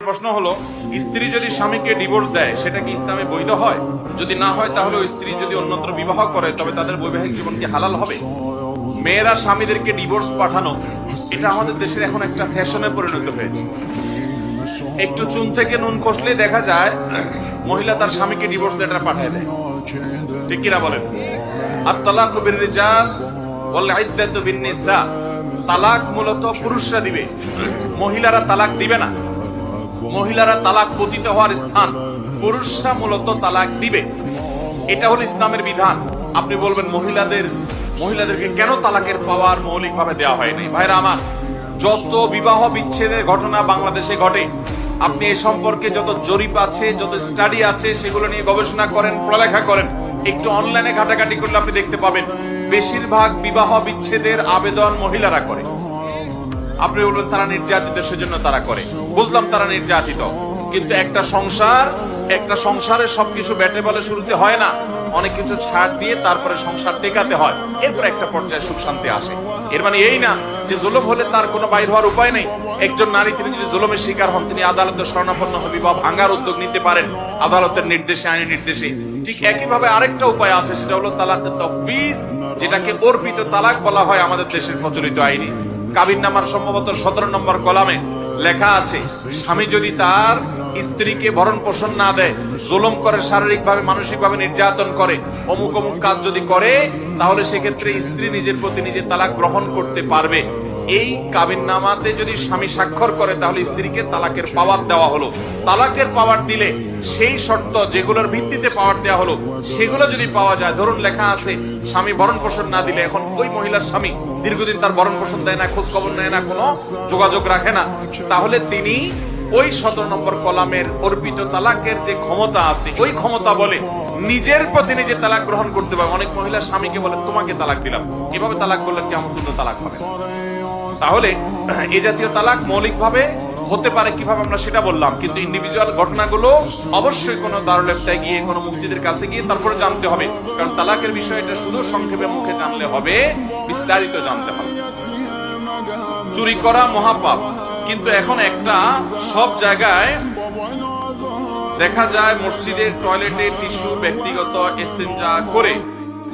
প্রশ্ন হলো, স্ত্রী যদি স্বামীকে ডিভোর্স দেয় সেটা কি ইসলামে বৈধ হয়? যদি না হয় তাহলে ওই স্ত্রী যদি অন্যত্র বিবাহ করে তবে তাদের বৈবাহিক জীবন কি হালাল হবে? মেয়েরা স্বামীদেরকে ডিভোর্স পাঠানো, এটা আমাদের দেশের এখন একটা ফ্যাশনে পরিণত হয়েছে। একটু চুন থেকে নুন খসলে দেখা যায় মহিলা তার স্বামীকে ডিভোর্স লেটার পাঠিয়ে দেয়। ঠিক কিনা বলেন? আত-তালাকু বির-রিজাল ওয়াল ইদ্দাতু বিন-নিসা। তালাক মূলত পুরুষরা দিবে, মহিলারা তালাক দিবে না। মহিলারা তালাক পতিত হওয়ার স্থান, পুরুষরা মূলত তালাক দিবে। এটা হলো ইসলামের বিধান। আপনি বলবেন মহিলাদেরকে কেন তালাকের পাওয়ার মৌলিকভাবে দেওয়া হয়নি? ভাইরা আমার, যত বিবাহ বিচ্ছেদের ঘটনা বাংলাদেশে ঘটে, আপনি এই সম্পর্কে যত জরিপ আছে, যত স্টাডি আছে, সেগুলো নিয়ে গবেষণা করেন, পড়ালেখা করেন, একটু অনলাইনে ঘাটাঘাটি করলে আপনি দেখতে পাবেন বেশিরভাগ বিবাহ বিচ্ছেদের আবেদন মহিলারা করে। আপনি বলবেন তারা নির্যাতিত, সেজন্য তারা করে। বুঝলাম তারা নির্যাতিত, কিন্তু একটা সংসারে সবকিছু ব্যাটে বলে শুরুতে হয় না, অনেক কিছু ছাড় দিয়ে তারপরে সংসার টেকাতে হয়, এরপর একটা পর্যায়ে সুখ শান্তি আসে। এর মানে এই না যে জুলুম হলে তার কোনো বাইর হওয়ার উপায় নেই। একজন নারী তিনি যদি জুলুমের শিকার হন, তিনি আদালতের শরণাপন্ন হয়ে বিবাহ ভাঙার উদ্যোগ নিতে পারেন আদালতের নির্দেশে, আইনি নির্দেশে। ঠিক একইভাবে আরেকটা উপায় আছে, সেটা হলো তালাকের তাফওয়িজ, যেটাকে অর্পিত তালাক বলা হয় আমাদের দেশের প্রচলিত আইনে। কাবিননামার সম্ভবত 17 নম্বর কলামে লেখা আছে, স্বামী যদি তার স্ত্রীকে ভরণ পোষণ না দেয়, জুলুম করে, শারীরিকভাবে মানসিকভাবে নির্যাতন করে, অমুক অমুক কাজ যদি করে, তাহলে সেক্ষেত্রে স্ত্রী নিজের প্রতি নিজে তালাক গ্রহণ করতে পারবে। এই কাবিননামাতে যদি স্বামী স্বাক্ষর করে, তাহলে স্ত্রীকে তালাকের পাওয়ার দেওয়া হলো। তালাকের পাওয়ার দিলে সেই শর্ত যেগুলোর ভিত্তিতে পাওয়ার দেওয়া হলো, সেগুলো যদি পাওয়া যায়, ধরুন লেখা আছে স্বামী ভরণ পোষণ না দিলে, এখন ওই মহিলার স্বামী দীর্ঘদিন তার ভরণ পোষণ দেয় না, খোঁজ খবর নেয় না, কোনো যোগাযোগ রাখে না, তাহলে তিনি ওই 17 নম্বর কলামের অর্পিত তালাকের যে ক্ষমতা আছে, ওই ক্ষমতা বলে নিজের প্রতি নিজে তালাক গ্রহণ করতে পারে। অনেক মহিলা স্বামীকে বলে তোমাকে তালাক দিলাম, এভাবে তালাক বললে কেমন তালাক হবে? তাহলে এই জাতীয় তালাক মৌলিকভাবে হতে পারে কিভাবে আমরা সেটা বললাম, কিন্তু ইন্ডিভিজুয়াল ঘটনাগুলো অবশ্যই কোনো দারুল ইফতায় গিয়ে, কোনো মুফতিদের কাছে গিয়ে তারপরে জানতে হবে। কারণ তালাকের বিষয়টা শুধু সংক্ষেপে মুখে জানলে হবে, বিস্তারিত জানতে হবে। চুরি করা মহাপাপ, কিন্তু এখন একটা সব জায়গায় দেখা যায় মসজিদের টয়লেটে টিস্যু ব্যক্তিগত ইস্তেঞ্জা করে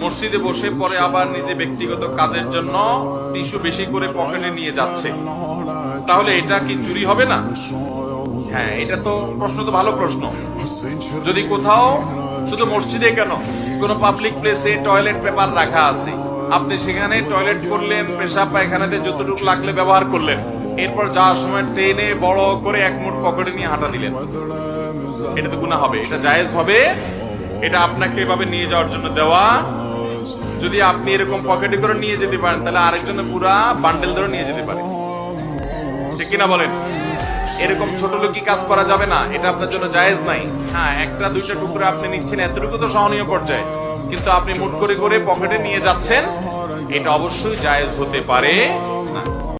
মসজিদে বসে পরে আবার নিজে ব্যক্তিগত কাজের জন্য টিস্যু বেশি করে পকেটে নিয়ে যাচ্ছে। তাহলে এটা কি চুরি হবে না? হ্যাঁ, এটা তো প্রশ্ন তো ভালো প্রশ্ন। যদি কোথাও, শুধু মসজিদে কেন, কোনো পাবলিক প্লেসে টয়লেট পেপার রাখা আছে, আপনি সেখানে টয়লেট করলেন, পেশাব পায়খানাতে যতটুকু লাগলে ব্যবহার করলেন, এরপর যাওয়ার সময় ট্রেনে বড় করে এক মুঠ পকেটে নিয়ে হাঁটা দিলেন, এটা তো গুনাহ হবে? এটা জায়েজ হবে? এটা আপনাকে এভাবে নিয়ে যাওয়ার জন্য দেওয়া। যদি আপনি এরকম পকেটে করে নিয়ে যেতে পারেন, তাহলে আরেকজনের পুরা বান্ডেল ধরে নিয়ে যেতে পারে। ঠিক কিনা বলেন? এরকম ছোট লোকি কাজ করা যাবে না, এটা আপনার জন্য জায়েজ নাই। হ্যাঁ, একটা দুইটা টুকরা আপনি নিচ্ছেন, এতটুকু তো সহনীয় পর্যায়ে, কিন্তু আপনি মুঠ করে করে পকেটে নিয়ে যাচ্ছেন, এটা অবশ্যই জায়েজ হতে পারে।